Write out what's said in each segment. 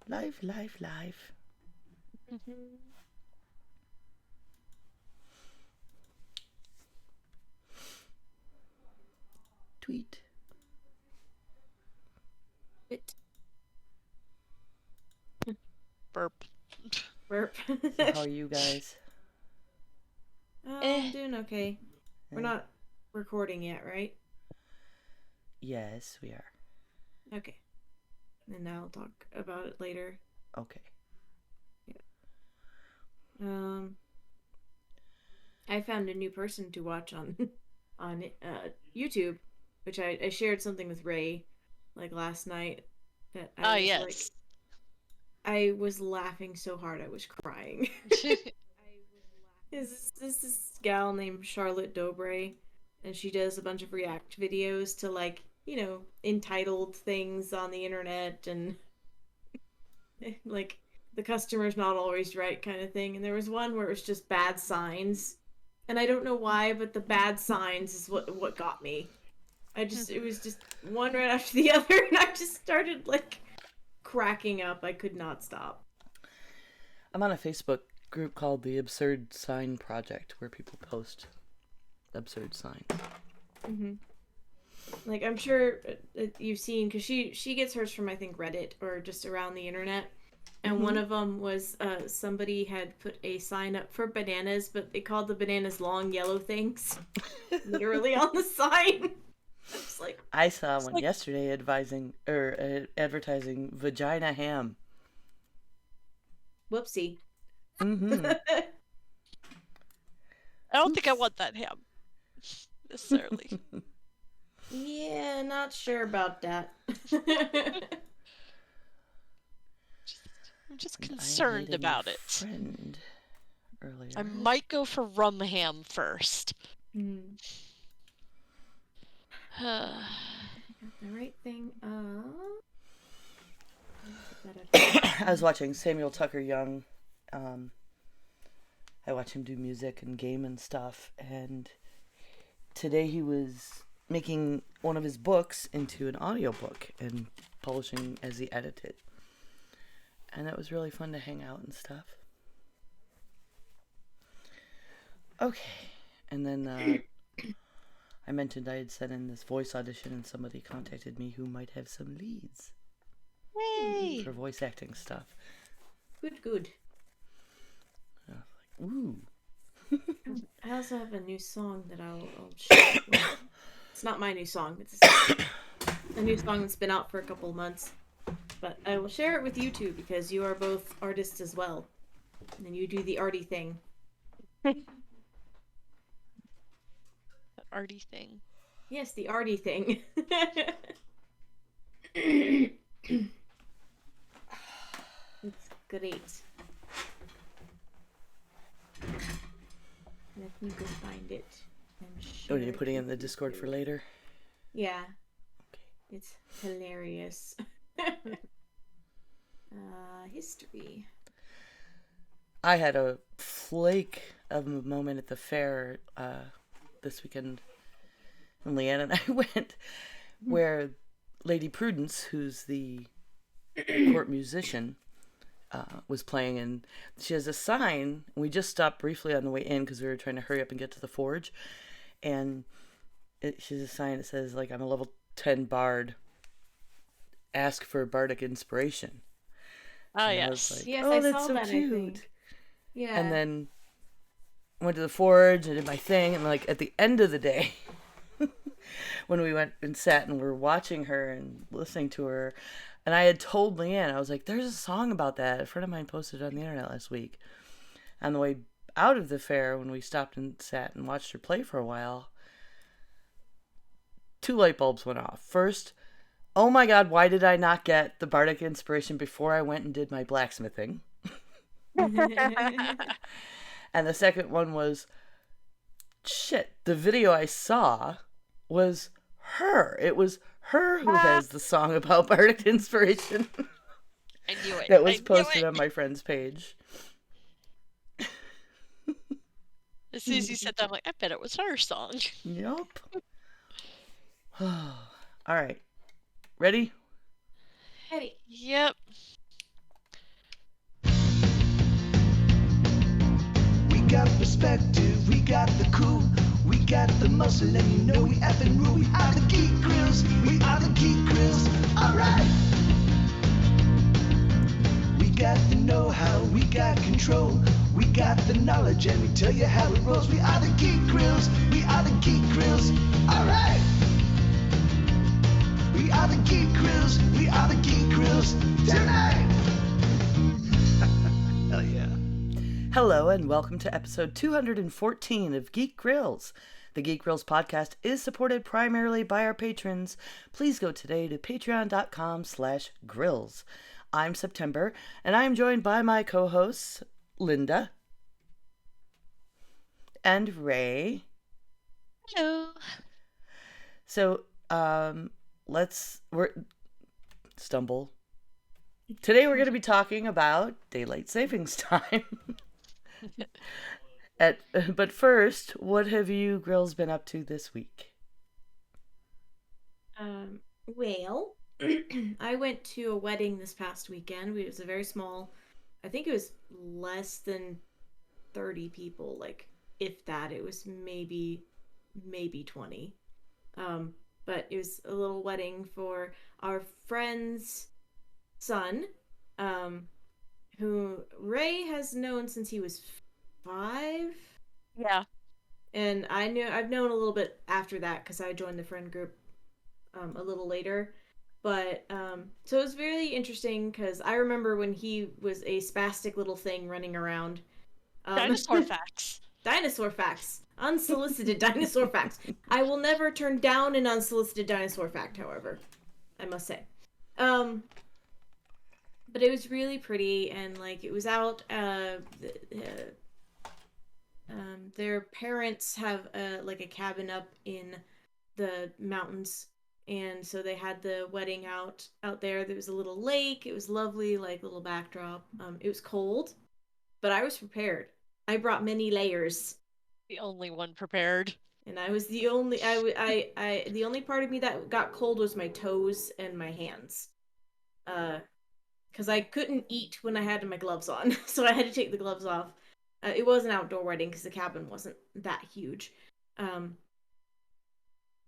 Life, life, life. Tweet. Burp. Burp. So how are you guys? I'm doing okay. We're not recording yet, right? Yes, we are. Okay. And I'll talk about it later. Okay. Yeah. I found a new person to watch on YouTube, which I shared something with Ray like last night that I was yes. like, I was laughing so hard I was crying. This gal named Charlotte Dobre, and she does a bunch of react videos to, like, you know, entitled things on the internet, and like the customer's not always right kind of thing. And there was one where it was just bad signs, and I don't know why, but the bad signs is what got me. It was just one right after the other, and I just started like cracking up. I could not stop. I'm on a Facebook group called the Absurd Sign Project, where people post absurd signs. Mm-hmm. Like, I'm sure you've seen, because she gets hers from, I think, Reddit or just around the internet. And one of them was somebody had put a sign up for bananas, but they called the bananas long yellow things. Literally on the sign. I saw one yesterday advertising vagina ham. Whoopsie. Mm-hmm. I don't think I want that ham necessarily. Yeah, not sure about that. I'm just concerned about it. Friend earlier. I might go for rum ham first. I got the right thing. I was watching Samuel Tucker Young. I watch him do music and game and stuff, and today he was making one of his books into an audiobook and publishing as he edited. And it was really fun to hang out and stuff. Okay. And then I mentioned I had sent in this voice audition, and somebody contacted me who might have some leads. Yay! For voice acting stuff. Good. I was like, ooh. I also have a new song that I'll share. It's not my new song. It's a new song that's been out for a couple of months. But I will share it with you two because you are both artists as well. And you do the arty thing. The arty thing. Yes, the arty thing. It's great. Let me go find it. Oh, are you putting it in the Discord for later? Yeah. Okay. It's hilarious. History. I had a flake of a moment at the fair this weekend when Leanne and I went, where Lady Prudence, who's the court musician, was playing, and she has a sign. We just stopped briefly on the way in because we were trying to hurry up and get to the forge, and she has a sign that says, like, I'm a level 10 bard, ask for bardic inspiration. Oh, yes. Like, yes, oh, I that's saw so that, cute. I think. Yeah. And then went to the forge and did my thing, and like at the end of the day, when we went and sat and were watching her and listening to her, and I had told Leanne, I was like, there's a song about that. A friend of mine posted it on the internet last week. On the way out of the fair, when we stopped and sat and watched her play for a while, 2 light bulbs went off. First, oh my god, why did I not get the bardic inspiration before I went and did my blacksmithing? And the second one was, shit, the video I saw was her. It was her who has the song about bardic inspiration. I knew it. That was posted on my friend's page. As soon as you said that, I'm like, I bet it was her song. Yup. All right. Ready? Ready. Yep. We got perspective, we got the cool, we got the muscle, and you know we effing rule. We are the Geek Grills, we are the Geek Grills, alright! We got the know-how, we got control, we got the knowledge, and we tell you how it rolls. We are the Geek Grills, we are the Geek Grills, alright! We are the Geek Grills, we are the Geek Grills, tonight! Hell yeah. Hello, and welcome to episode 214 of Geek Grills. The Geek Grills podcast is supported primarily by our patrons. Please go today to patreon.com/grills. I'm September, and I am joined by my co-hosts, Linda and Ray. Hello. So, stumble. Today we're going to be talking about daylight savings time. But first, what have you grills been up to this week? Well, I went to a wedding this past weekend. It was a very small, I think it was less than 30 people, like if that. It was maybe 20. But it was a little wedding for our friend's son, who Ray has known since he was 5. Yeah. And I've known a little bit after that because I joined the friend group a little later. But so it was really interesting because I remember when he was a spastic little thing running around. Dinosaur facts. Dinosaur facts. Unsolicited dinosaur facts. I will never turn down an unsolicited dinosaur fact, however, I must say. But it was really pretty, and like it was out. Their parents have like a cabin up in the mountains, and so they had the wedding out there. There was a little lake. It was lovely, like little backdrop. It was cold, but I was prepared. I brought many layers. The only one prepared. And I was the only the only part of me that got cold was my toes and my hands. Because I couldn't eat when I had my gloves on, so I had to take the gloves off. It was an outdoor wedding because the cabin wasn't that huge.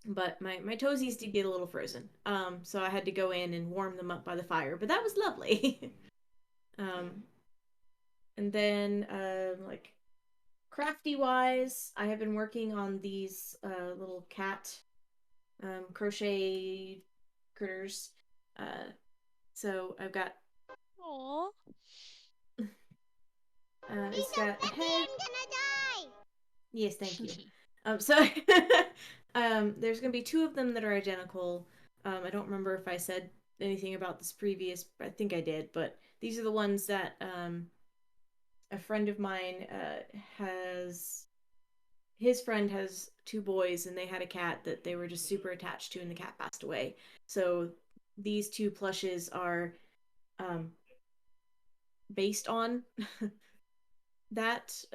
But my toesies did get a little frozen. So I had to go in and warm them up by the fire, but that was lovely. And then like crafty wise, I have been working on these little cat crochet critters. So I've got Aww. it's got a head. Gonna die. Yes, thank you. So there's gonna be 2 of them that are identical. I don't remember if I said anything about this previous, I think I did, but these are the ones that a friend of mine his friend has 2 boys, and they had a cat that they were just super attached to, and the cat passed away. So these 2 plushes are based on that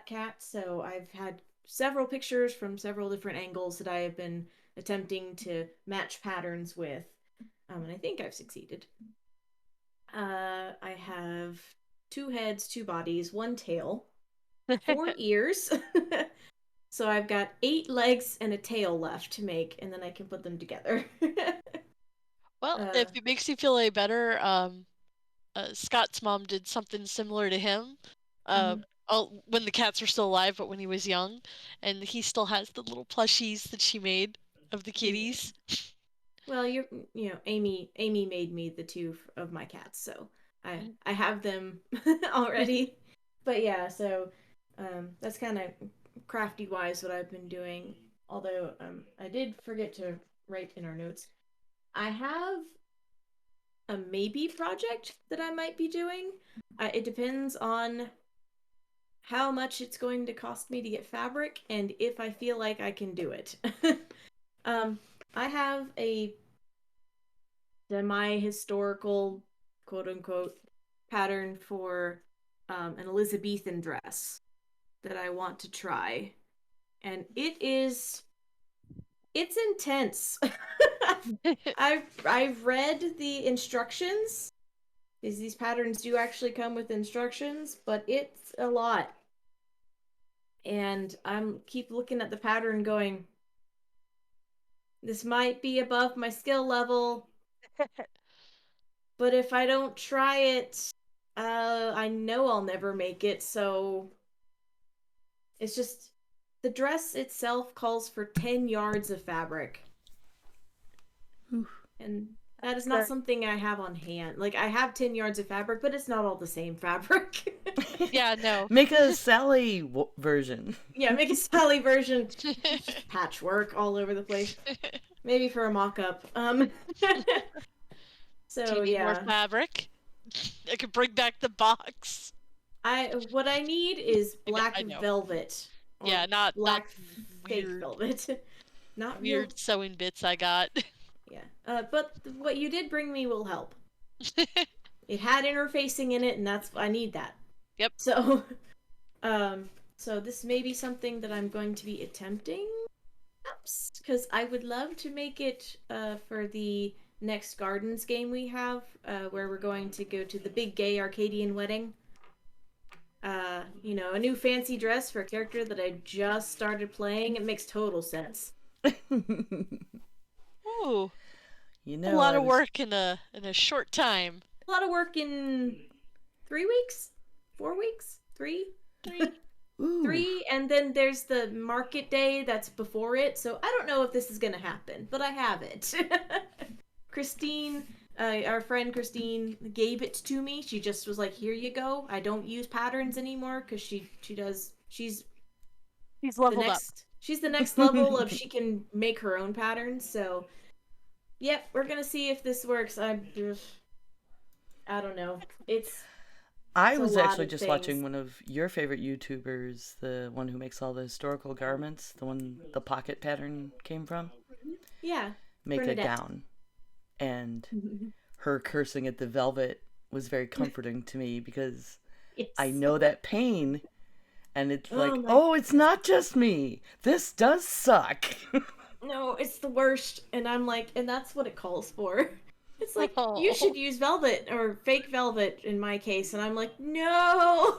cat. So I've had several pictures from several different angles that I have been attempting to match patterns with, and I think I've succeeded. I have 2 heads, 2 bodies, 1 tail, 4 ears. So I've got 8 legs and a tail left to make, and then I can put them together. Well, if it makes you feel any better, Scott's mom did something similar to him. When the cats were still alive, but when he was young, and he still has the little plushies that she made of the kitties. Well, Amy made me the 2 of my cats, so I have them already. But yeah, so that's kind of crafty wise what I've been doing. Although I did forget to write in our notes. I have a maybe project that I might be doing. It depends on how much it's going to cost me to get fabric and if I feel like I can do it. I have a semi-historical, quote-unquote, pattern for an Elizabethan dress that I want to try. And it is It's intense. I've read the instructions. These patterns do actually come with instructions, but it's a lot. And I'm keep looking at the pattern going, this might be above my skill level, but if I don't try it, I know I'll never make it, so it's just the dress itself calls for 10 yards of fabric. And that is not something I have on hand. Like, I have 10 yards of fabric, but it's not all the same fabric. Yeah, no. Make a Sally version. Yeah, make a Sally version. Just patchwork all over the place. Maybe for a mock-up. So, Do you need more fabric? I could bring back the box. What I need is black I know. velvet. Yeah, not black fake weird, velvet. Not weird real... sewing bits I got. Yeah. But what you did bring me will help. It had interfacing in it, and I need that. Yep. So, so this may be something that I'm going to be attempting, perhaps, because I would love to make it for the next Gardens game we have, where we're going to go to the big gay Arcadian wedding. You know, a new fancy dress for a character that I just started playing. It makes total sense. Ooh. You know, a lot of work in a short time. A lot of work in 3 weeks? 4 weeks? 3? 3, and then there's the market day that's before it, so I don't know if this is gonna happen, but I have it. Christine, our friend Christine, gave it to me. She just was like, here you go. I don't use patterns anymore, because she's leveled up. She's the next level of she can make her own patterns, so yep, we're gonna see if this works. I don't know. I was actually just watching one of your favorite YouTubers, the one who makes all the historical garments, the one the pocket pattern came from. Yeah. Make Bernadette. a gown. And her cursing at the velvet was very comforting to me because I know that pain. And it's like, it's not just me. This does suck. No, it's the worst. And I'm like, and that's what it calls for. It's like, you should use velvet or fake velvet in my case. And I'm like, no.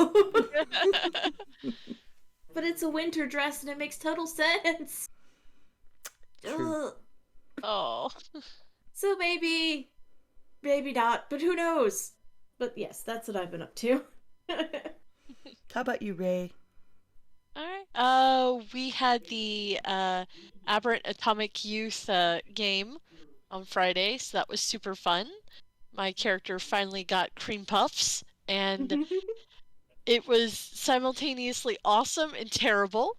But it's a winter dress and it makes total sense. True. Oh. So maybe not, but who knows? But yes, that's what I've been up to. How about you, Ray? Alright. We had the Aberrant Atomic Youth game on Friday, so that was super fun. My character finally got cream puffs, and it was simultaneously awesome and terrible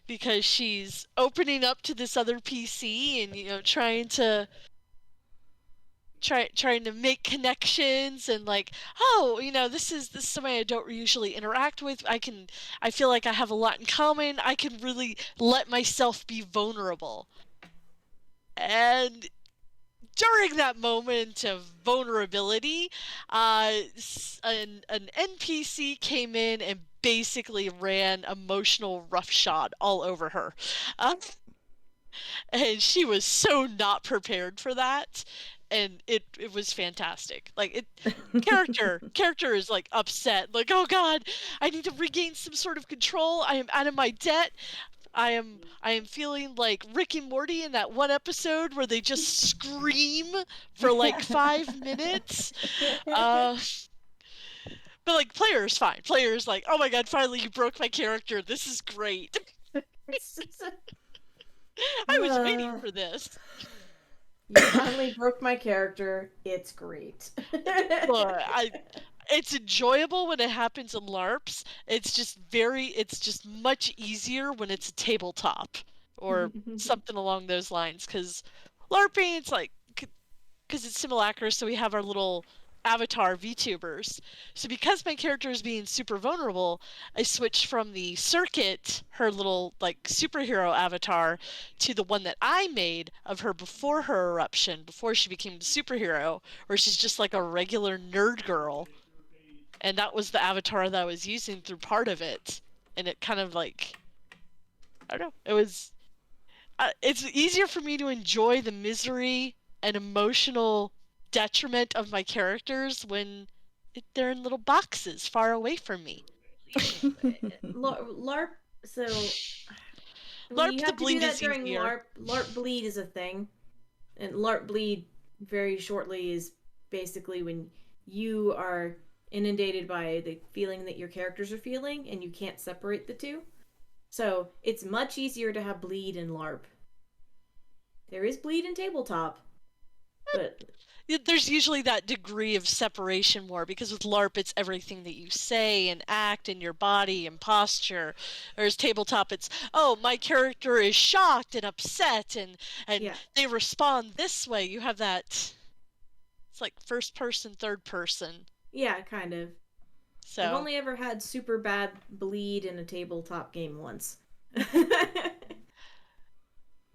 because she's opening up to this other PC and, you know, trying to make connections and like, oh, you know, this is somebody I don't usually interact with. I feel like I have a lot in common. I can really let myself be vulnerable. And during that moment of vulnerability, an NPC came in and basically ran emotional roughshod all over her. And she was so not prepared for that. And it was fantastic. Like, character is like upset, like, oh god, I need to regain some sort of control. I am out of my debt. I am feeling like Rick and Morty in that one episode where they just scream for like 5 minutes. But like, player's fine. Player's like, oh my god, finally you broke my character. This is great. I was waiting for this. You finally broke my character. It's great. Look, it's enjoyable when it happens in LARPs. It's just much easier when it's a tabletop or something along those lines. Because LARPing, it's like, because it's simulacra, so we have our little avatar VTubers. So because my character is being super vulnerable, I switched from the Circuit, her little like superhero avatar, to the one that I made of her before her eruption, before she became a superhero, where she's just like a regular nerd girl. And that was the avatar that I was using through part of it. And it kind of like, I don't know, it was it's easier for me to enjoy the misery and emotional detriment of my characters when they're in little boxes far away from me. LARP. So when LARP you the have to do bleed that is during easier. LARP bleed is a thing, and LARP bleed very shortly is basically when you are inundated by the feeling that your characters are feeling, and you can't separate the two. So it's much easier to have bleed in LARP. There is bleed in tabletop, but There's usually that degree of separation more, because with LARP it's everything that you say and act in your body and posture. Whereas tabletop it's, oh, my character is shocked and upset and yeah, they respond this way. You have that, it's like first person, third person. yeah, kind of. I've So only ever had super bad bleed in a tabletop game once.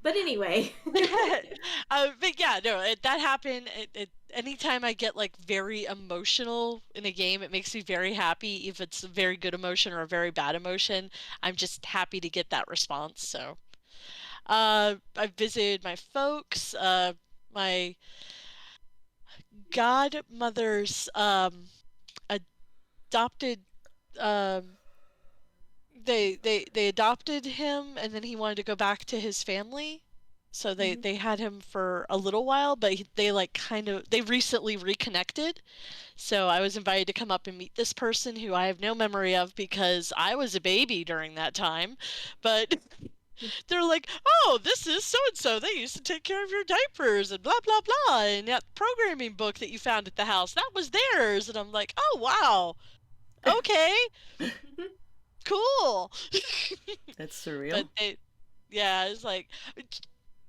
But anyway. but yeah, no, that happened. Anytime I get like very emotional in a game, it makes me very happy. If it's a very good emotion or a very bad emotion, I'm just happy to get that response. So, I visited my folks. My godmother's adopted um they adopted him, and then he wanted to go back to his family, so they had him for a little while, but they like they recently reconnected. So I was invited to come up and meet this person who I have no memory of because I was a baby during that time, but they're like, oh, this is so and so, they used to take care of your diapers and blah blah blah, and that programming book that you found at the house, that was theirs. And I'm like, oh wow, okay, cool. That's surreal. But yeah, it's like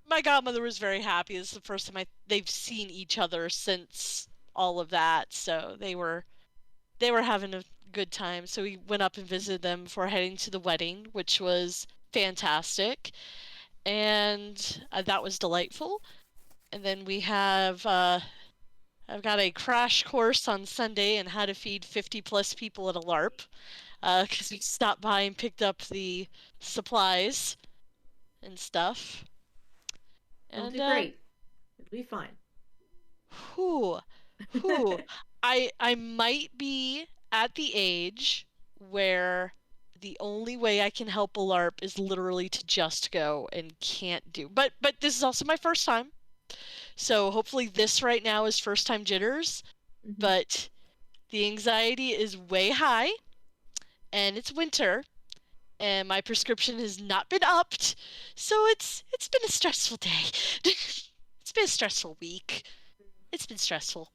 my godmother was very happy. This is the first time they've seen each other since all of that, so they were having a good time. So we went up and visited them before heading to the wedding, which was fantastic, and that was delightful. And then we have I've got a crash course on Sunday in how to feed 50 plus people at a LARP, because we stopped by and picked up the supplies and stuff. It'll And do great. It'll be fine. whew, whew. I might be at the age where the only way I can help a LARP is literally to just go and can't do. But this is also my first time. So hopefully this right now is first time jitters, but the anxiety is way high, and it's winter, and my prescription has not been upped, so it's been a stressful day. It's been a stressful week. It's been stressful.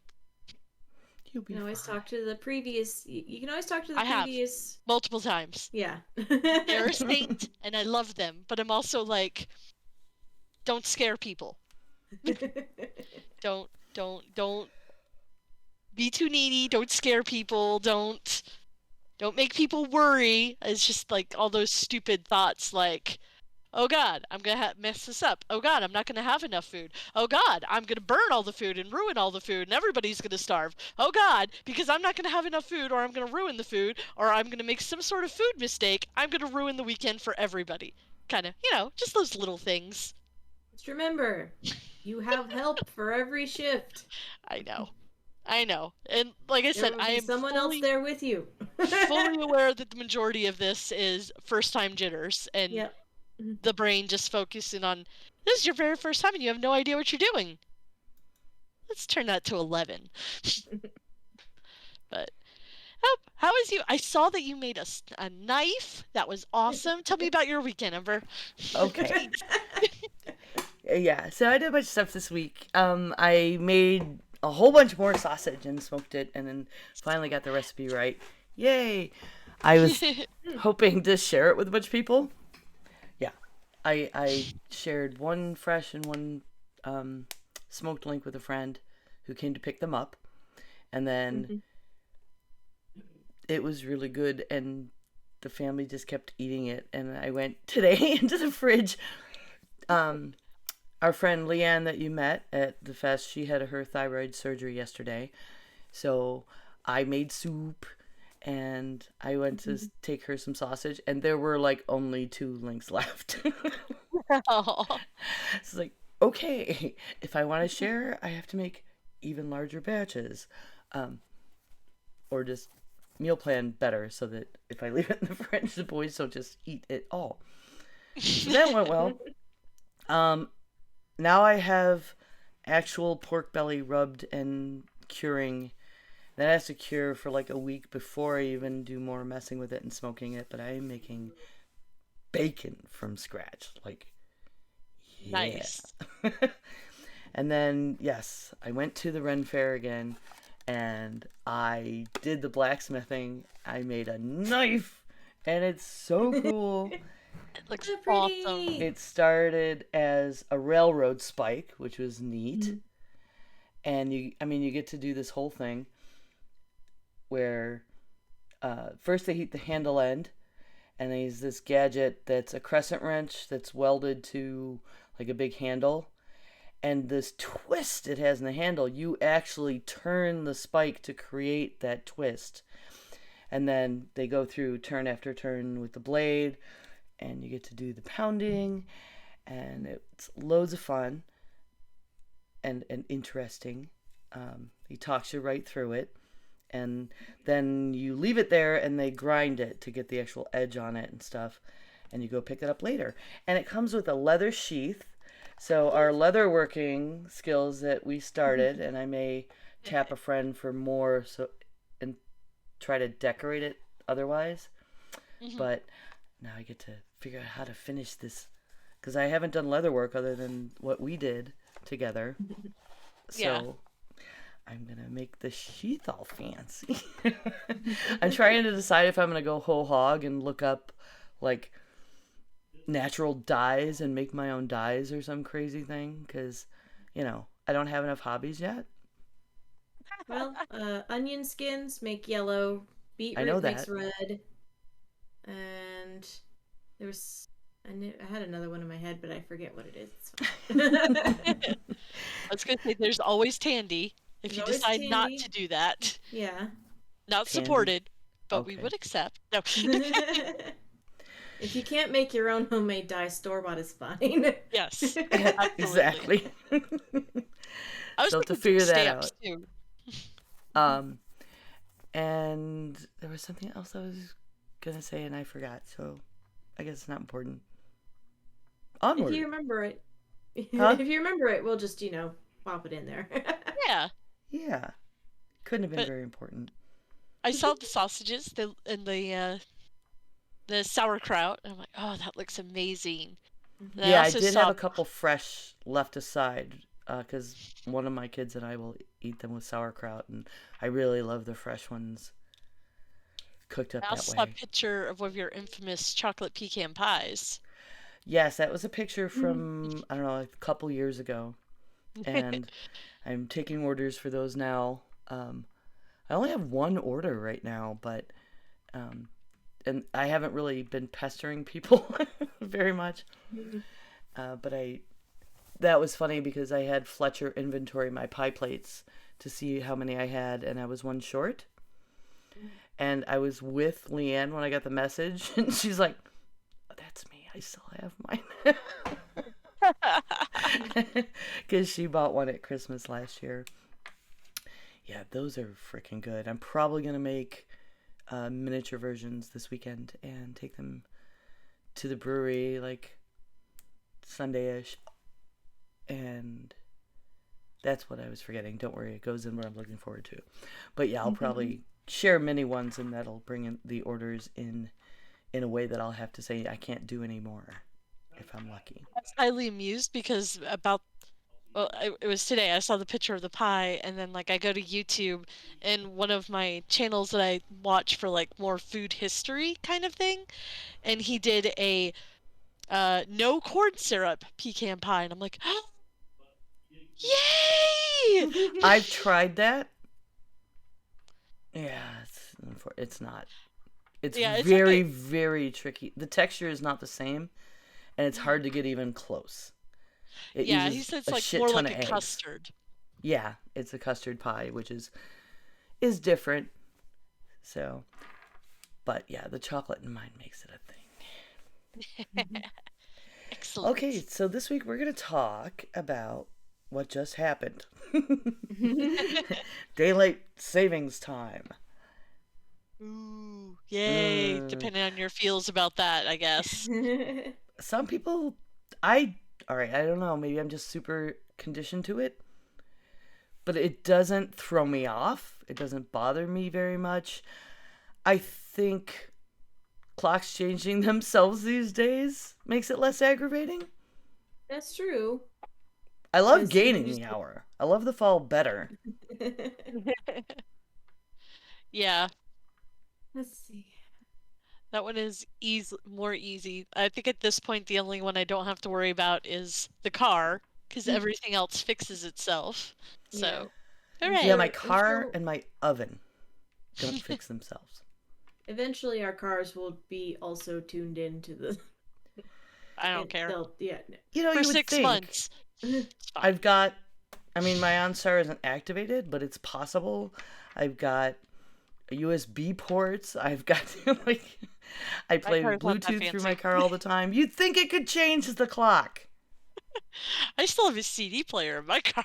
You'll be You can always fine. talk to the previous. You can always talk to the I have. previous. Multiple times. Yeah. They're a saint, and I love them, but I'm also like, don't scare people. Don't be too needy. Don't scare people. Don't make people worry. It's just like all those stupid thoughts like, oh god, I'm gonna mess this up. Oh god, I'm not gonna have enough food. Oh god, I'm gonna burn all the food and ruin all the food and everybody's gonna starve. Oh god, because I'm not gonna have enough food, or I'm gonna ruin the food, or I'm gonna make some sort of food mistake, I'm gonna ruin the weekend for everybody. Kind of, just those little things. Just remember, you have help for every shift. I know. And like I said, There will I be am someone else there with you. fully aware that the majority of this is first time jitters, and Yep. the brain just focusing on, this is your very first time and you have no idea what you're doing. Let's turn that to 11. But how is you? I saw that you made a knife. That was awesome. Tell me about your weekend, Ember. Okay. Yeah, so I did a bunch of stuff this week. I made a whole bunch more sausage and smoked it, and then finally got the recipe right. Yay! I was hoping to share it with a bunch of people. Yeah, I shared one fresh and one smoked link with a friend who came to pick them up, and then it was really good, and the family just kept eating it. And I went today into the fridge. Our friend Leanne that you met at the fest, she had her thyroid surgery yesterday. So I made soup and I went to take her some sausage, and there were like only 2 links left. Oh. It's like, okay, if I want to share, I have to make even larger batches, or just meal plan better so that if I leave it in the fridge, the boys don't just eat it all. So that went well. Now I have actual pork belly rubbed and curing. That has to cure for like a week before I even do more messing with it and smoking it. But I am making bacon from scratch. Like, yeah. Nice. And then, yes, I went to the Ren Fair again, and I did the blacksmithing. I made a knife, and it's so cool. It looks So pretty. awesome. It started as a railroad spike, which was neat. And you get to do this whole thing where first they heat the handle end, and they use this gadget that's a crescent wrench that's welded to like a big handle. And this twist it has in the handle, you actually turn the spike to create that twist. And then they go through turn after turn with the blade, and you get to do the pounding, and it's loads of fun and interesting. He talks you right through it, and then you leave it there, and they grind it to get the actual edge on it and stuff, and you go pick it up later. And it comes with a leather sheath. So our leatherworking skills that we started, and I may tap a friend for more and try to decorate it otherwise. But now I get to figure out how to finish this, because I haven't done leatherwork other than what we did together. So I'm going to make the sheath all fancy. I'm trying to decide if I'm going to go whole hog and look up like natural dyes and make my own dyes or some crazy thing, because I don't have enough hobbies yet. Well, onion skins make yellow, beetroot makes red, and there was I had another one in my head, but I forget what it is. It's fine. I was gonna say there's always Tandy if you decide not to do that. Yeah. Not Tandy. Supported, but we would accept. No. If you can't make your own homemade dye, store-bought is fine. Yes, Exactly. I was So to thinking figure that stamps, out. too. And there was something else I was gonna say and I forgot, so I guess it's not important. Onward. If you remember it. Huh? If you remember it, we'll just, pop it in there. Yeah. Yeah. Couldn't have been very important. I saw the sausages and the sauerkraut, and I'm like, oh, that looks amazing. And Yeah, I also did saw have a couple fresh left aside, because one of my kids and I will eat them with sauerkraut, and I really love the fresh ones cooked up I also that saw a way. picture of one of your infamous chocolate pecan pies. Yes, that was a picture from, I don't know, like a couple years ago, and I'm taking orders for those now. I only have one order right now, but and I haven't really been pestering people very much. But that was funny because I had Fletcher inventory my pie plates to see how many I had, and I was one short. And I was with Leanne when I got the message, and she's like, oh, "That's me. I still have mine." Because she bought one at Christmas last year. Yeah, those are freaking good. I'm probably gonna make miniature versions this weekend and take them to the brewery like Sunday-ish. And that's what I was forgetting. Don't worry, it goes in what I'm looking forward to. But yeah, I'll probably share mini ones, and that'll bring in the orders in a way that I'll have to say I can't do anymore if I'm lucky. I was highly amused because it was today. I saw the picture of the pie, and then I go to YouTube, and one of my channels that I watch for more food history kind of thing, and he did a no corn syrup pecan pie, and I'm like, yay! I've tried that. Yeah, it's not. It's very, very tricky. The texture is not the same, and it's hard to get even close. It he said it's more like a custard. Yeah, it's a custard pie, which is different. So, But yeah, the chocolate in mine makes it a thing. Excellent. Okay, so this week we're going to talk about what just happened. Daylight savings time. Ooh, yay. Depending on your feels about that, I guess. Some people, all right, I don't know, maybe I'm just super conditioned to it, but it doesn't throw me off. It doesn't bother me very much. I think clocks changing themselves these days makes it less aggravating. That's true. I love gaining the hour. I love the fall better. Yeah. Let's see. That one is more easy. I think at this point the only one I don't have to worry about is the car, because everything else fixes itself. So, hooray! Yeah, my car and my oven don't fix themselves. Eventually our cars will be also tuned into the... I don't care. Yeah. You know, For you would 6 think. months. I've got, I mean, my OnStar isn't activated, but it's possible. I've got USB ports. I've got, like, I play Bluetooth through my car all the time. You'd think it could change the clock. I still have a CD player in my car.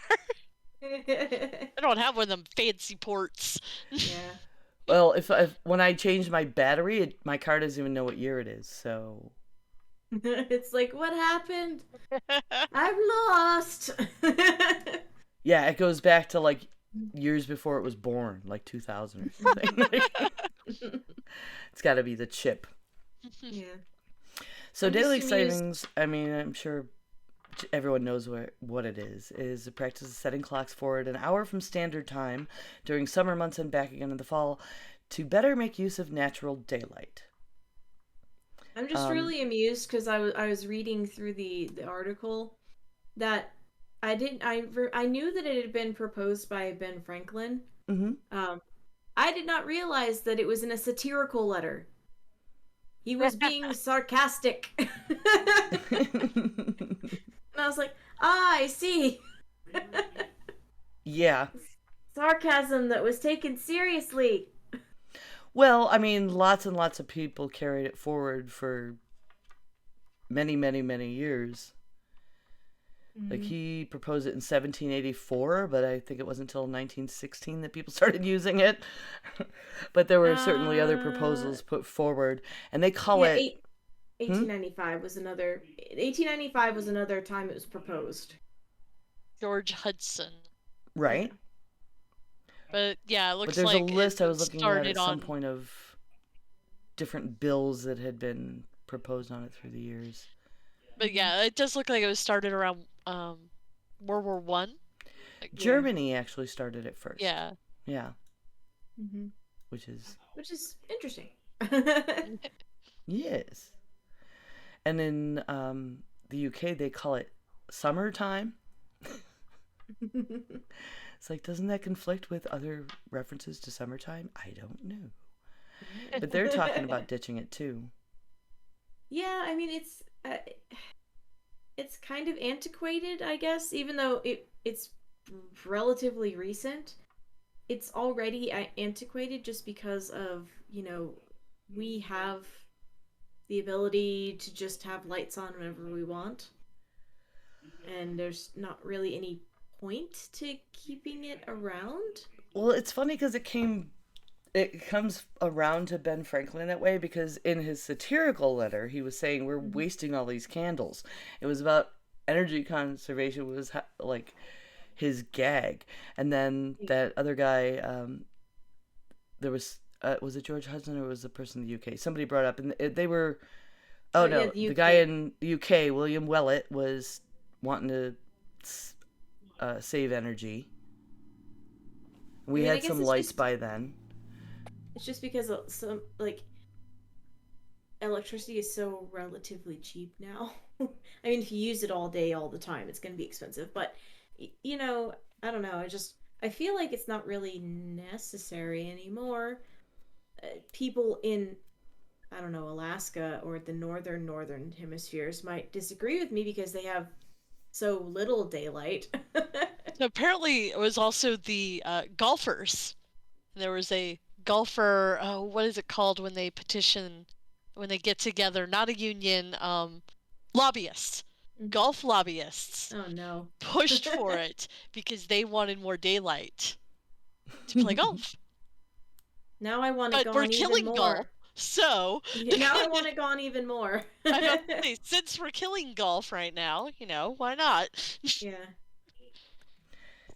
I don't have one of them fancy ports. Yeah. Well, if when I change my battery, my car doesn't even know what year it is, so... It's like, what happened? I'm lost. Yeah, it goes back to like years before it was born, like 2000 or something. It's got to be the chip. Yeah. So daylight savings, I mean, I'm sure everyone knows what it is the practice of setting clocks forward an hour from standard time during summer months and back again in the fall to better make use of natural daylight. I'm just really amused because I was reading through the article that I knew that it had been proposed by Ben Franklin. Mm-hmm. I did not realize that it was in a satirical letter. He was being sarcastic. And I was like, I see. Yeah. Sarcasm that was taken seriously. Well, I mean, lots and lots of people carried it forward for many, many, many years. Mm-hmm. Like, he proposed it in 1784, but I think it wasn't until 1916 that people started using it. But there were certainly other proposals put forward, and they call it... 1895 was another... 1895 was another time it was proposed. George Hudson. Right. But yeah, it looks like... But there's like a list I was looking at some on... point of different bills that had been proposed on it through the years. But yeah, it does look like it was started around World War One. Germany actually started it first. Yeah. Yeah. Mm-hmm. Which is interesting. Yes. And in the UK, they call it summertime. It's like, doesn't that conflict with other references to summertime? I don't know. But they're talking about ditching it too. Yeah, I mean, it's kind of antiquated, I guess, even though it's relatively recent. It's already antiquated just because of, we have the ability to just have lights on whenever we want. And there's not really any point to keeping it around. Well, it's funny because it comes around to Ben Franklin that way, because in his satirical letter, he was saying we're wasting all these candles. It was about energy conservation was like his gag. And then that other guy, there was it George Hudson or was the person in the UK? Somebody brought up, and they were, the guy in the UK, William Wellett, was wanting to save energy. We had some lights by then. It's just because some electricity is so relatively cheap now. I mean, if you use it all day, all the time, it's going to be expensive. But I don't know. I feel like it's not really necessary anymore. People in, I don't know, Alaska or the northern hemispheres might disagree with me because they have so little daylight. Apparently, it was also the golfers. There was a golfer, what is it called when they petition, when they get together, not a union, lobbyists, golf lobbyists Oh no. pushed for it because they wanted more daylight to play golf. Now I want it But we're gone even killing more. golf, so Now I want it gone even more. I was about to say, since we're killing golf right now, why not? Yeah.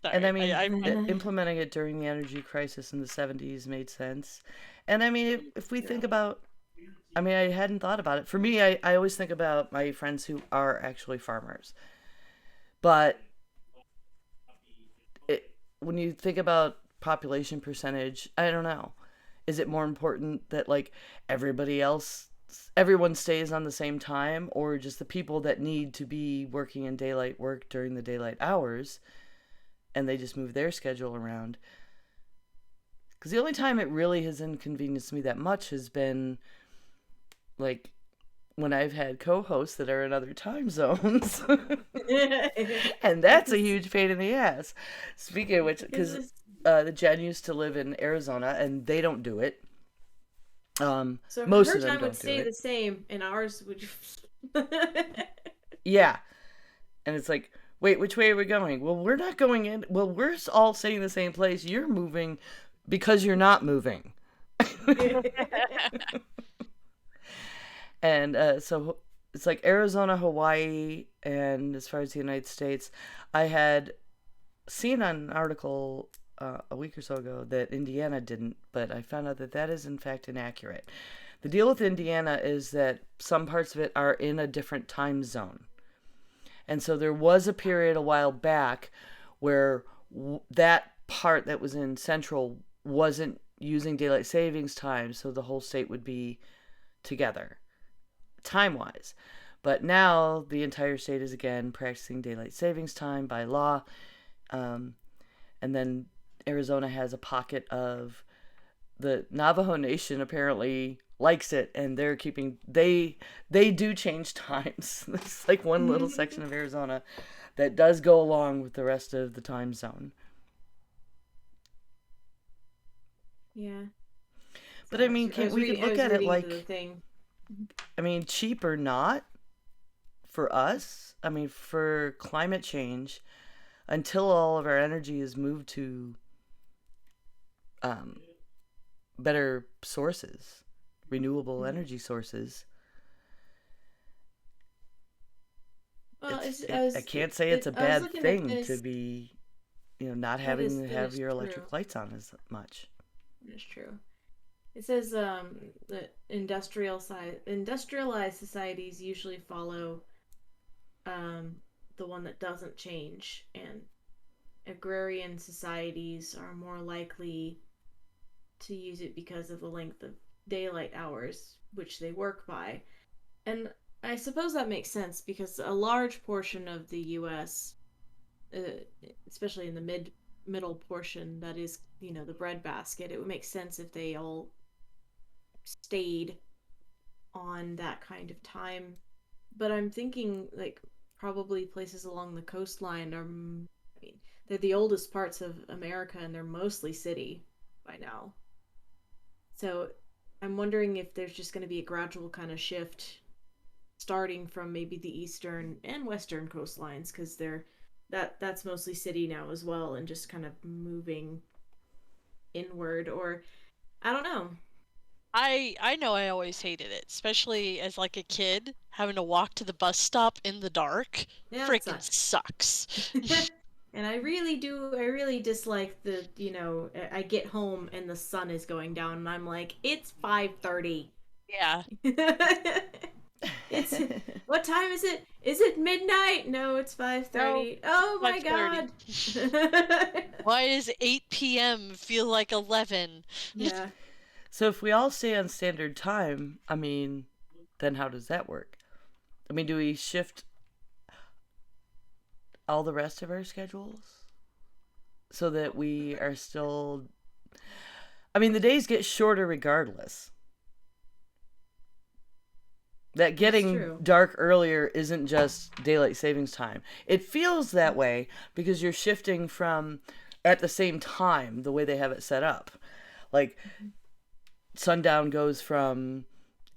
Sorry, And I mean, implementing it during the energy crisis in the 70s made sense. And I mean, if we think about, I mean, I hadn't thought about it. For me, I always think about my friends who are actually farmers. But when you think about population percentage, I don't know. Is it more important that like everyone stays on the same time, or just the people that need to be working in daylight work during the daylight hours and they just move their schedule around? Because the only time it really has inconvenienced me that much has been like when I've had co-hosts that are in other time zones. And that's a huge pain in the ass. Speaking of which, because the Jen used to live in Arizona and they don't do it. So most her of them time don't would stay do it. the same, and ours would. Yeah, and it's like, wait, which way are we going? Well, we're not going in. Well, we're all staying in the same place. You're moving because you're not moving. And so it's like Arizona, Hawaii, and as far as the United States, I had seen on an article a week or so ago that Indiana didn't, but I found out that that is in fact inaccurate. The deal with Indiana is that some parts of it are in a different time zone. And so there was a period a while back where that part that was in central wasn't using daylight savings time, so the whole state would be together time-wise. But now the entire state is again practicing daylight savings time by law. And then Arizona has a pocket of the Navajo Nation apparently likes it, and they're keeping they do change times. It's like one little section of Arizona that does go along with the rest of the time zone. Yeah. But I mean, we could look at it like, thing. I mean, cheap or not, for us, I mean, for climate change, until all of our energy is moved to better sources, renewable energy sources. Well, I can't say it's a bad thing to be, not having to have your electric lights on as much. That's true. It says that industrialized societies usually follow the one that doesn't change, and agrarian societies are more likely to use it because of the length of daylight hours which they work by. And I suppose that makes sense because a large portion of the US, especially in the middle portion, that is, the breadbasket, it would make sense if they all stayed on that kind of time. But I'm thinking like probably places along the coastline are, they're the oldest parts of America and they're mostly city by now. So I'm wondering if there's just going to be a gradual kind of shift starting from maybe the eastern and western coastlines, because that's mostly city now as well, and just kind of moving inward. Or I don't know. I know I always hated it, especially as like a kid, having to walk to the bus stop in the dark. Yeah, freaking sucks. And I really dislike the, I get home and the sun is going down and I'm like, it's 5:30. Yeah. It's what time is it? Is it midnight? No, it's 5:30. No, oh my 5:30. God. Why does 8 p.m. feel like 11? Yeah. So if we all stay on standard time, I mean, then how does that work? I mean, do we shift all the rest of our schedules so that we are still... I mean, the days get shorter regardless. That getting dark earlier isn't just daylight savings time. It feels that way because you're shifting from at the same time, the way they have it set up. Like, sundown goes from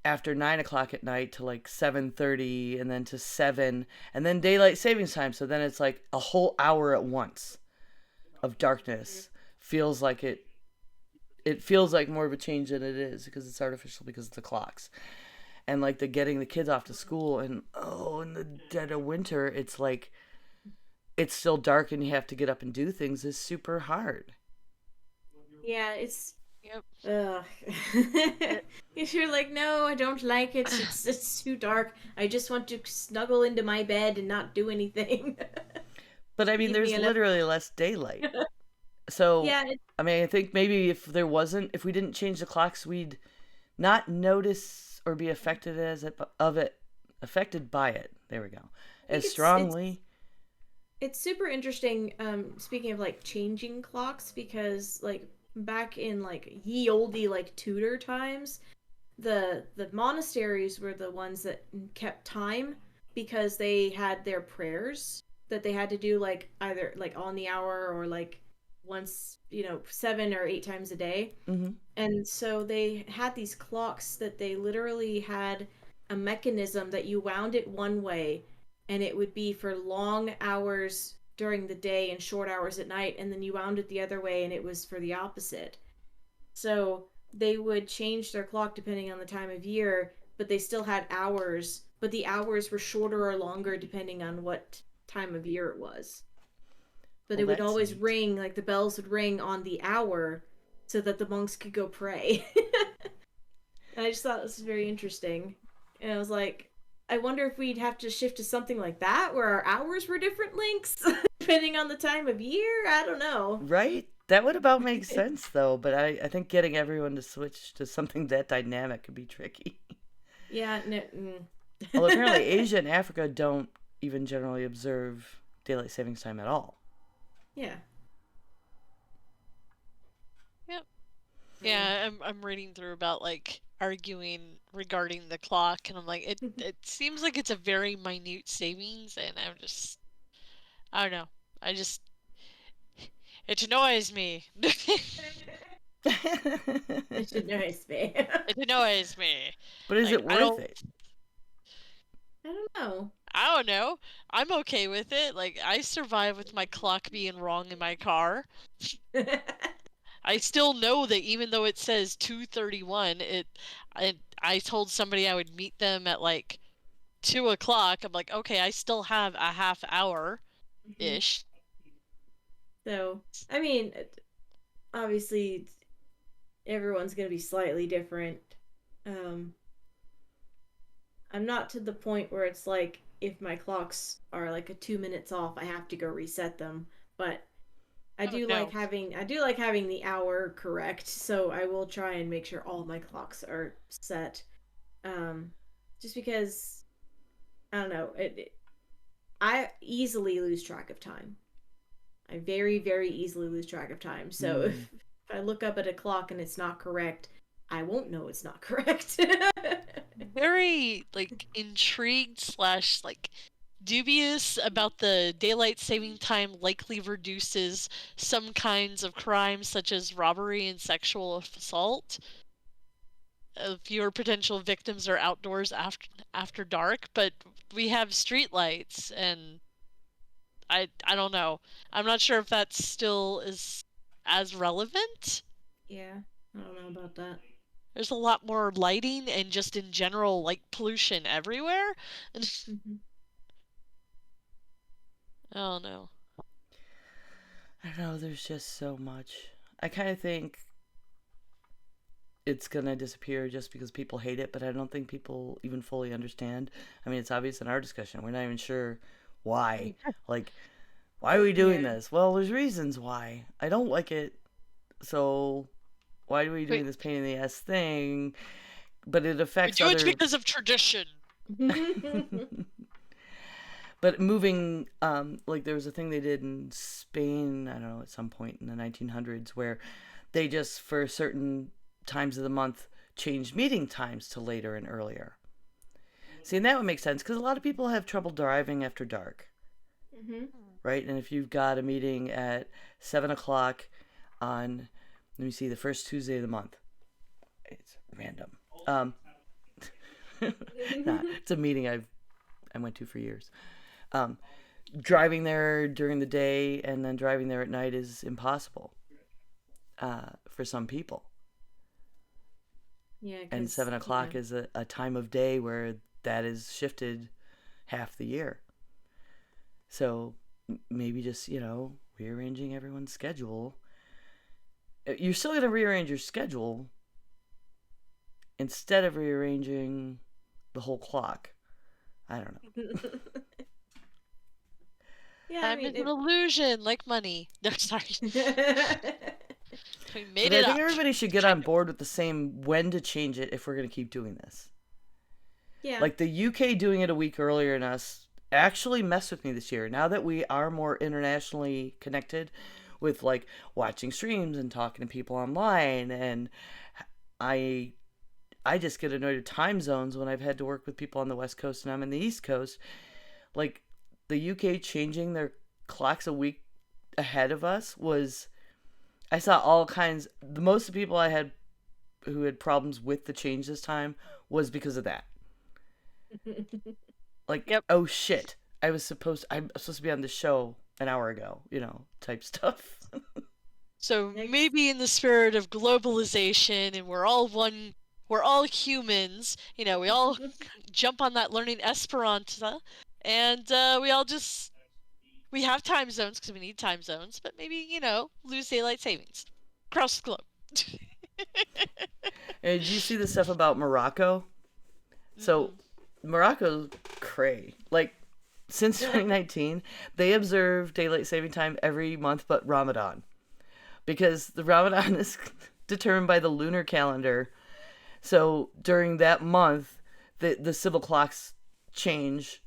after 9 o'clock at night to like 7:30, and then to 7, and then daylight savings time. So then it's like a whole hour at once of darkness. Feels like it feels like more of a change than it is, because it's artificial, because of the clocks. And like the getting the kids off to school, and in the dead of winter, it's like it's still dark and you have to get up and do things, is super hard. Yeah, it's Yep. if you're like, no, I don't like it. It's too dark. I just want to snuggle into my bed and not do anything. But I mean, there's literally less daylight. So Yeah. I mean, I think maybe if we didn't change the clocks, we'd not notice or be affected affected by it. There we go. As strongly. It's super interesting. Speaking of like changing clocks, because like back in like ye olde like Tudor times, the monasteries were the ones that kept time, because they had their prayers that they had to do like either like on the hour or like once, 7 or 8 times a day. Mm-hmm. And so they had these clocks that they literally had a mechanism that you wound it one way, and it would be for long hours during the day and short hours at night, and then you wound it the other way and it was for the opposite. So they would change their clock depending on the time of year, but they still had hours, but the hours were shorter or longer depending on what time of year it was. But it would always ring, like the bells would ring on the hour so that the monks could go pray. And I just thought this was very interesting. And I was like, I wonder if we'd have to shift to something like that, where our hours were different links, depending on the time of year. I don't know. Right? That would about make sense, though. But I think getting everyone to switch to something that dynamic could be tricky. Yeah. No, Well, apparently Asia and Africa don't even generally observe daylight savings time at all. Yeah. Yep. Yeah, I'm reading through about like arguing regarding the clock, and I'm like, it seems like it's a very minute savings, and I don't know. It annoys me. It annoys me. It annoys me. But is it worth it? I don't know. I don't know. I'm okay with it. Like, I survive with my clock being wrong in my car. I still know that even though it says 2:31, I told somebody I would meet them at like 2 o'clock. I'm like, okay, I still have a half hour ish. So, I mean, obviously, everyone's going to be slightly different. I'm not to the point where it's like, if my clocks are like 2 minutes off, I have to go reset them. But I do like having the hour correct, so I will try and make sure all my clocks are set. Just because, I don't know, I easily lose track of time. I very, very easily lose track of time. So if I look up at a clock and it's not correct, I won't know it's not correct. Very like intrigued / like dubious about the daylight saving time likely reduces some kinds of crimes such as robbery and sexual assault. Fewer potential victims are outdoors after dark, but we have streetlights, and I don't know. I'm not sure if that still is as relevant. Yeah, I don't know about that. There's a lot more lighting and just in general like pollution everywhere. I don't know. I don't know, there's just so much. I kind of think it's gonna disappear just because people hate it, but I don't think people even fully understand. I mean, it's obvious in our discussion. We're not even sure why. Like, why are we doing this? Well, there's reasons why. I don't like it, so why are we doing this pain in the ass thing? But it affects we do it because of tradition. But moving, like there was a thing they did in Spain, I don't know, at some point in the 1900s, where they just, for certain times of the month, changed meeting times to later and earlier. See, and that would make sense, because a lot of people have trouble driving after dark. Right? And if you've got a meeting at 7 o'clock on Let me see, the first Tuesday of the month. It's random. It's a meeting I went to for years. Driving there during the day and then driving there at night is impossible for some people. Yeah, and 7 o'clock is a time of day where that is shifted half the year. So maybe just, rearranging everyone's schedule. You're still going to rearrange your schedule instead of rearranging the whole clock. I don't know. Yeah, Time is an illusion, like money. No, sorry. We made I it think up. everybody should get on board with the same when to change it if we're going to keep doing this. Yeah. Like the UK doing it a week earlier than us actually messed with me this year. Now that we are more internationally connected with like watching streams and talking to people online, and I just get annoyed at time zones when I've had to work with people on the West Coast and I'm in the East Coast. Like the UK changing their clocks a week ahead of us was, I saw all kinds. The most of the people I had who had problems with the change this time was because of that. Like, Yep. Oh shit, I'm supposed to be on the show an hour ago, type stuff. So maybe in the spirit of globalization, and we're all humans, we all jump on that learning Esperanto, and we have time zones because we need time zones, but maybe, lose daylight savings across the globe. And did you see the stuff about Morocco? So Morocco's cray. Like, since 2019, they observe daylight saving time every month but Ramadan. Because the Ramadan is determined by the lunar calendar. So during that month, the civil clocks change.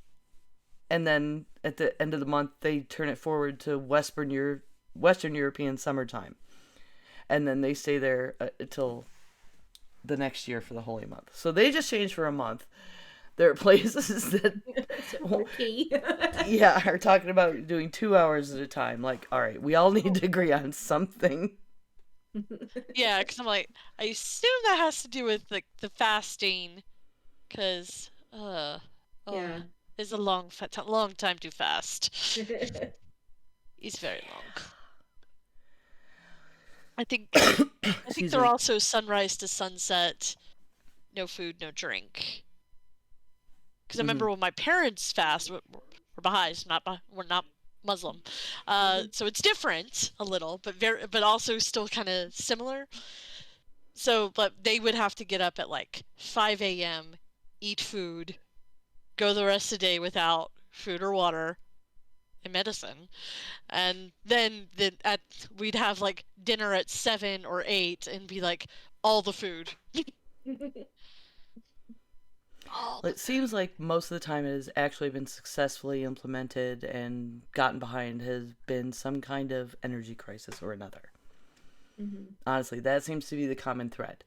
And then at the end of the month, they turn it forward to Western European summertime. And then they stay there until the next year for the holy month. So they just changed for a month. There are places that are talking about doing 2 hours at a time. Like, all right, we all need to agree on something. Yeah, because I'm like, I assume that has to do with like the fasting, because it's a long time to fast. It's very long. I think they're also sunrise to sunset, no food, no drink. Because I remember when my parents fast, we're Baha'is, we're not Muslim, so it's different a little, but also still kind of similar. So, but they would have to get up at like 5 a.m., eat food, go the rest of the day without food or water and medicine, and then we'd have like dinner at 7 or 8 and be like all the food. It seems like most of the time it has actually been successfully implemented and gotten behind has been some kind of energy crisis or another. Honestly, that seems to be the common thread.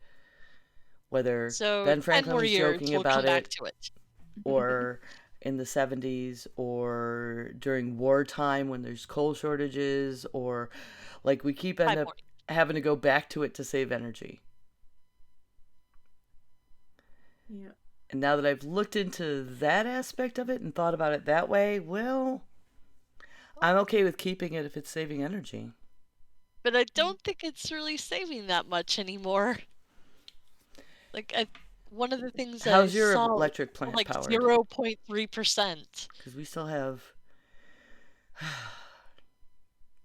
Whether Ben Franklin was joking about it, or in the 70s, or during wartime when there's coal shortages, or like we keep end up having to go back to it to save energy. Yeah. And now that I've looked into that aspect of it and thought about it that way, well, I'm okay with keeping it if it's saving energy. But I don't think it's really saving that much anymore. Like, one of the things How's your electric plant like powered? 0.3%. Because we still have...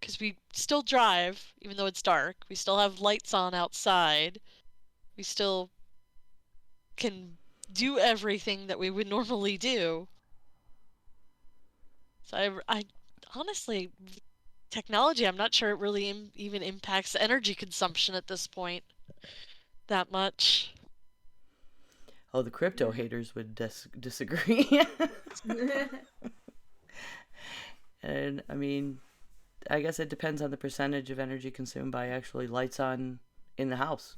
Because we still drive, even though it's dark. We still have lights on outside. We still can do everything that we would normally do. So I honestly, technology, I'm not sure it really even impacts energy consumption at this point that much. Oh, the crypto haters would disagree. And I mean, I guess it depends on the percentage of energy consumed by actually lights on in the house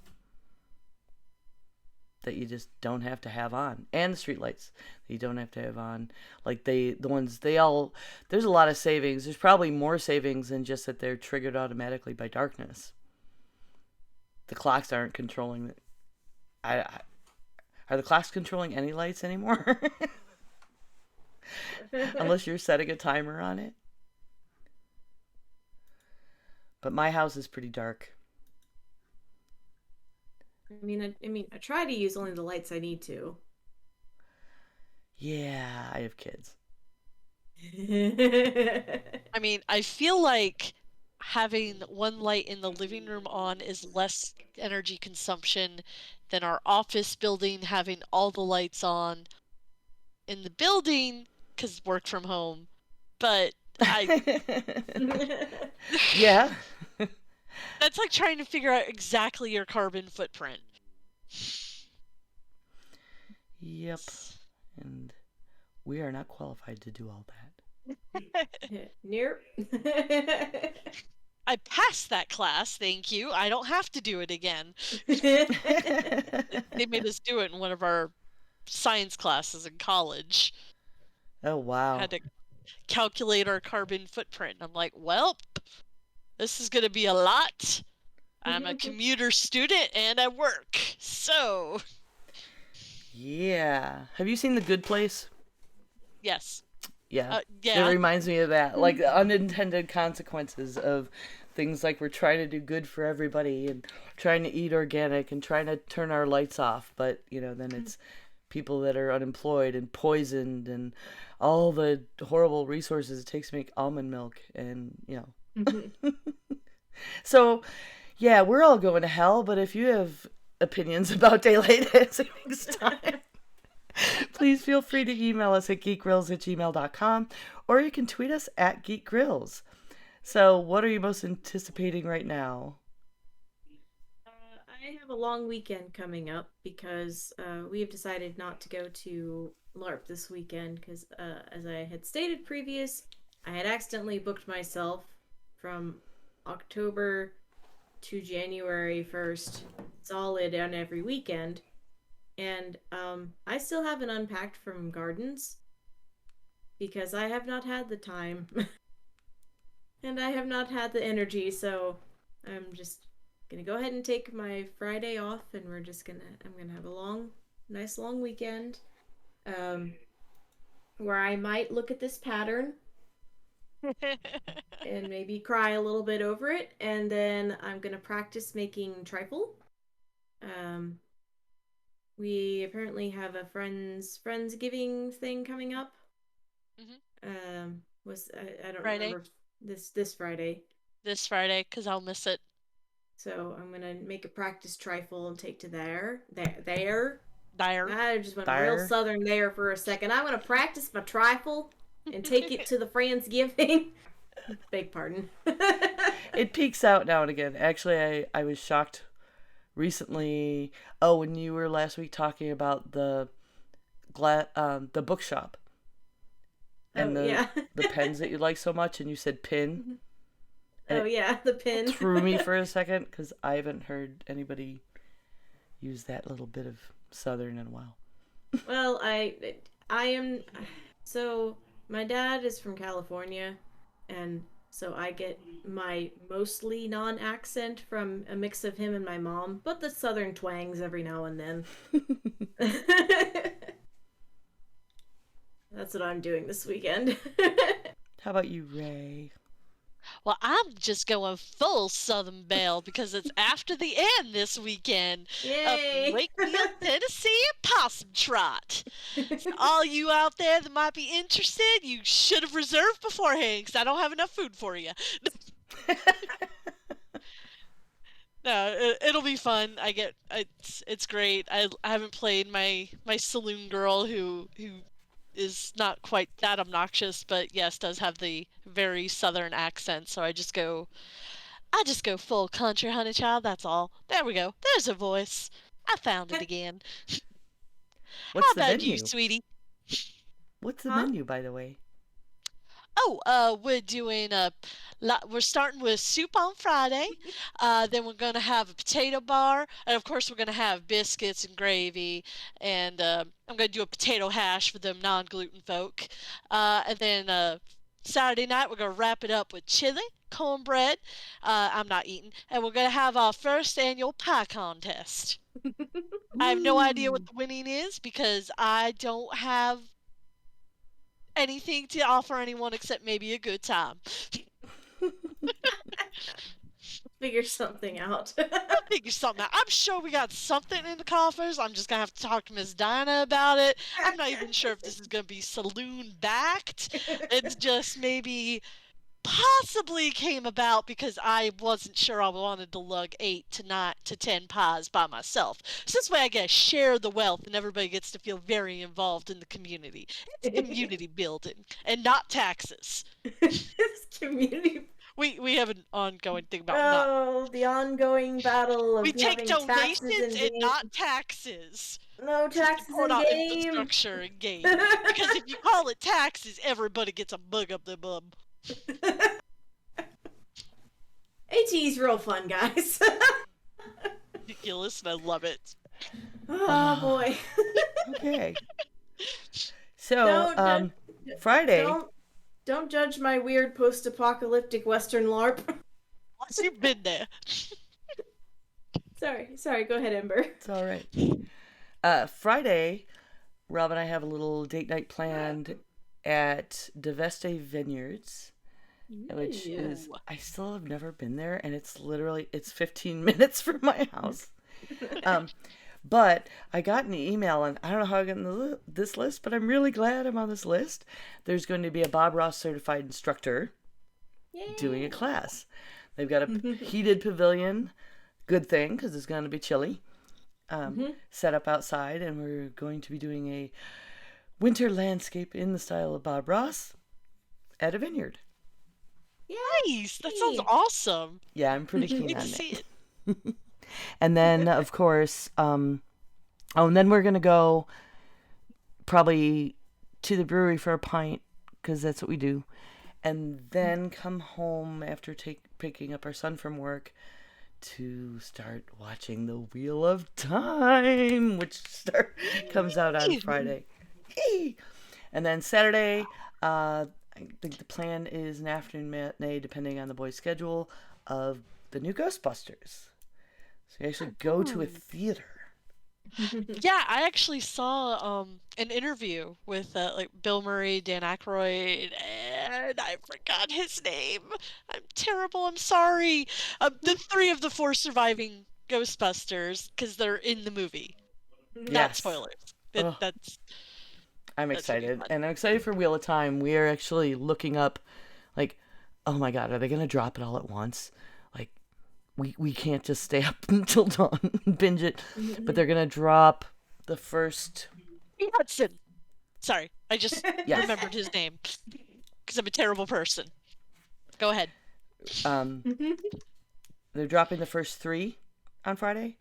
that you just don't have to have on, and the street lights that you don't have to have on. Like there's a lot of savings. There's probably more savings than just that they're triggered automatically by darkness. the clocks aren't controlling. Are the clocks controlling any lights anymore? Unless you're setting a timer on it. But my house is pretty dark. I try to use only the lights I need to. Yeah, I have kids. I mean, I feel like having one light in the living room on is less energy consumption than our office building having all the lights on in the building because work from home. But Yeah. That's like trying to figure out exactly your carbon footprint. Yep. And we are not qualified to do all that. Nope. I passed that class, thank you. I don't have to do it again. They made us do it in one of our science classes in college. Oh, wow. Had to calculate our carbon footprint. I'm like, well, this is going to be a lot. I'm a commuter student and I work, so... Yeah. Have you seen The Good Place? Yes. Yeah. Yeah. It reminds me of that. Like, the unintended consequences of things like we're trying to do good for everybody and trying to eat organic and trying to turn our lights off. But, then it's people that are unemployed and poisoned and all the horrible resources it takes to make almond milk and, So, yeah, we're all going to hell, but if you have opinions about daylight savings time, please feel free to email us at geekgrills@gmail.com, or you can tweet us at geekgrills. So, what are you most anticipating right now? I have a long weekend coming up because we have decided not to go to LARP this weekend because, as I had stated previous, I had accidentally booked myself from October to January 1st, solid on every weekend. And I still haven't unpacked from Gardens because I have not had the time and I have not had the energy. So I'm just gonna go ahead and take my Friday off, and I'm gonna have a nice long weekend, where I might look at this pattern and maybe cry a little bit over it, and then I'm gonna practice making trifle. We apparently have a friendsgiving thing coming up. I don't Friday? remember this Friday. This Friday, because I'll miss it. So I'm gonna make a practice trifle and take to there. I just went real southern there for a second. I'm gonna practice my trifle and take it to the Friendsgiving. Beg pardon. It peaks out now and again. Actually, I was shocked recently. Oh, when you were last week talking about the bookshop and the pens that you like so much, and you said pin. Oh yeah, the pin. It threw me for a second because I haven't heard anybody use that little bit of Southern in a while. Well, I am. So my dad is from California, and so I get my mostly non-accent from a mix of him and my mom, but the Southern twangs every now and then. That's what I'm doing this weekend. How about you, Ray? Well, I'm just going full Southern Belle because it's after the end this weekend. Yay! Wakefield, Tennessee, and Possum Trot. So all you out there that might be interested, you should have reserved beforehand because I don't have enough food for you. No, it'll be fun. It's great. I haven't played my saloon girl who is not quite that obnoxious, but yes, does have the very southern accent. So I just go full country, honey child. That's all. There we go. There's a voice. I found it again. What's How the about menu? you, sweetie? What's the menu, by the way? Oh, we're doing we're starting with soup on Friday. Then we're gonna have a potato bar, and of course we're gonna have biscuits and gravy. And I'm gonna do a potato hash for them non-gluten folk. And then Saturday night we're gonna wrap it up with chili. cornbread. I'm not eating. And we're going to have our first annual pie contest. I have no idea what the winning is because I don't have anything to offer anyone except maybe a good time. Figure something out. I'll figure something out. I'm sure we got something in the coffers. I'm just gonna have to talk to Miss Dinah about it. I'm not even sure if this is gonna be saloon backed. It's just maybe possibly came about because I wasn't sure I wanted to lug 8 to 9 to 10 pies by myself. So this way I get to share the wealth and everybody gets to feel very involved in the community. It's community building and not taxes. It's community. We have an ongoing thing about not. The ongoing battle of We take having taxes donations in and game. not taxes. No taxes Support in our game. infrastructure in game. Because if you call it taxes, everybody gets a bug up their bum. AT's real fun, guys. Ridiculous, and I love it. Oh boy. Okay. So, Friday. Don't judge my weird post-apocalyptic Western LARP. Once you've been there. Sorry. Go ahead, Ember. It's all right. Friday, Rob and I have a little date night planned at Deveste Vineyards, which is, I still have never been there, and it's 15 minutes from my house. But I got an email, and I don't know how I got on this list, but I'm really glad I'm on this list. There's going to be a Bob Ross certified instructor doing a class. They've got a heated pavilion, good thing, because it's going to be chilly, set up outside, and we're going to be doing a winter landscape in the style of Bob Ross at a vineyard. Nice! That sounds awesome. Yeah, I'm pretty keen Need on to it. see it. And then, of course, and then we're going to go probably to the brewery for a pint, because that's what we do. And then come home after picking up our son from work to start watching The Wheel of Time, which comes out on Friday. And then Saturday, I think the plan is an afternoon matinee, depending on the boys' schedule, of the new Ghostbusters. So you actually go to a theater. Yeah, I actually saw an interview with Bill Murray, Dan Aykroyd, and I forgot his name. I'm terrible. I'm sorry. The 3 of the 4 surviving Ghostbusters, because they're in the movie. Not Yes. spoilers. I'm excited, and I'm excited for Wheel of Time. We are actually looking up, oh my god, are they going to drop it all at once? We can't just stay up until dawn and binge it, but they're going to drop the first... Hudson. Sorry, I just remembered his name, because I'm a terrible person. Go ahead. They're dropping the first 3 on Friday,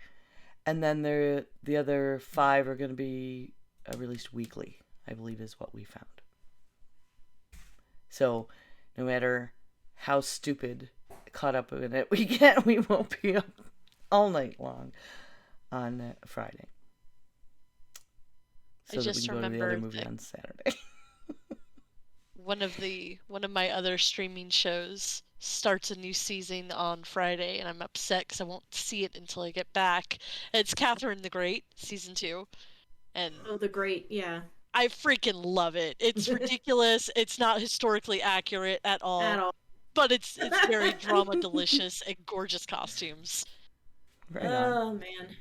and then the other 5 are going to be released weekly, I believe is what we found. So, no matter how stupid caught up in it we won't be up all night long on Friday. So that we can go to the other movie on Saturday. One of my other streaming shows starts a new season on Friday, and I'm upset because I won't see it until I get back. It's Catherine the Great, season 2. And the Great, yeah. I freaking love it. It's ridiculous. It's not historically accurate at all. But it's very drama delicious and gorgeous costumes. Right on. Oh, man.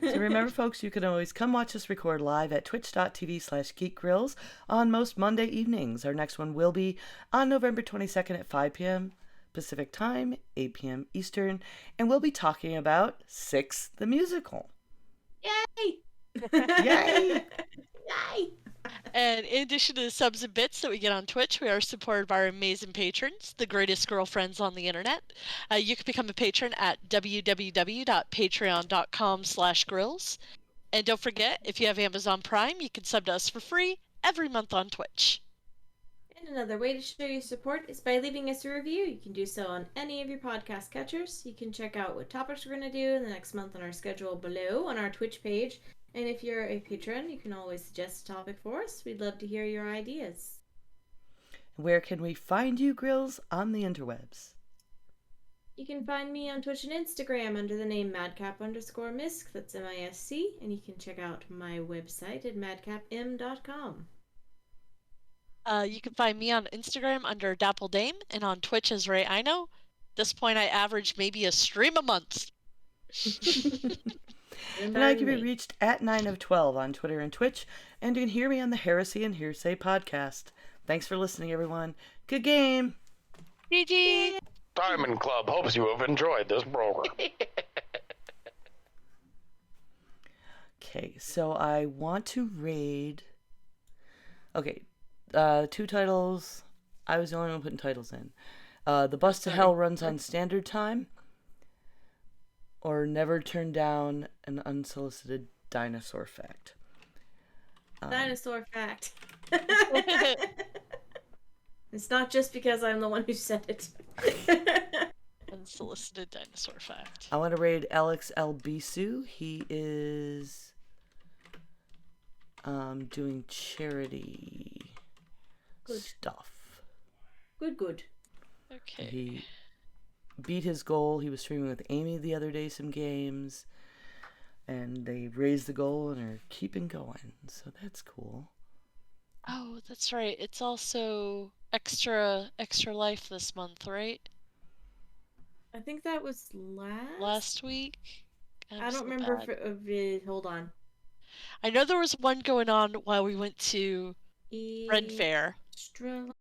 So remember, folks, you can always come watch us record live at twitch.tv/geekgrills on most Monday evenings. Our next one will be on November 22nd at 5 p.m. Pacific Time, 8 p.m. Eastern, and we'll be talking about Six the Musical. Yay! Yay! Yay! And in addition to the subs and bits that we get on Twitch, we are supported by our amazing patrons, the greatest girlfriends on the internet. You can become a patron at www.patreon.com/grills. And don't forget, if you have Amazon Prime, you can sub to us for free every month on Twitch. And another way to show your support is by leaving us a review. You can do so on any of your podcast catchers. You can check out what topics we're going to do in the next month on our schedule below on our Twitch page. And if you're a patron, you can always suggest a topic for us. We'd love to hear your ideas. Where can we find you, Grills, on the interwebs? You can find me on Twitch and Instagram under the name madcap_misc, that's MISC, and you can check out my website at madcapm.com. You can find me on Instagram under Dapple Dame and on Twitch as Ray Ino. At this point, I average maybe a stream a month. And I can be reached at 9 of 12 on Twitter and Twitch, and you can hear me on the Heresy and Hearsay podcast. Thanks for listening, everyone. Good game! GG! Diamond Club hopes you have enjoyed this program. Okay, so I want to raid... Okay, 2 titles. I was the only one putting titles in. The Bus to Hell runs on standard time, or Never Turn Down an Unsolicited Dinosaur Fact. Dinosaur fact. It's not just because I'm the one who said it. Unsolicited dinosaur fact. I want to raid Alex L. Bisu. He is doing charity stuff. Good. Okay. He beat his goal. He was streaming with Amy the other day some games, and they raised the goal and are keeping going. So that's cool. Oh, that's right. It's also extra life this month, right? I think that was Last week. I don't remember if it... Hold on. I know there was one going on while we went to Red Fair. Extra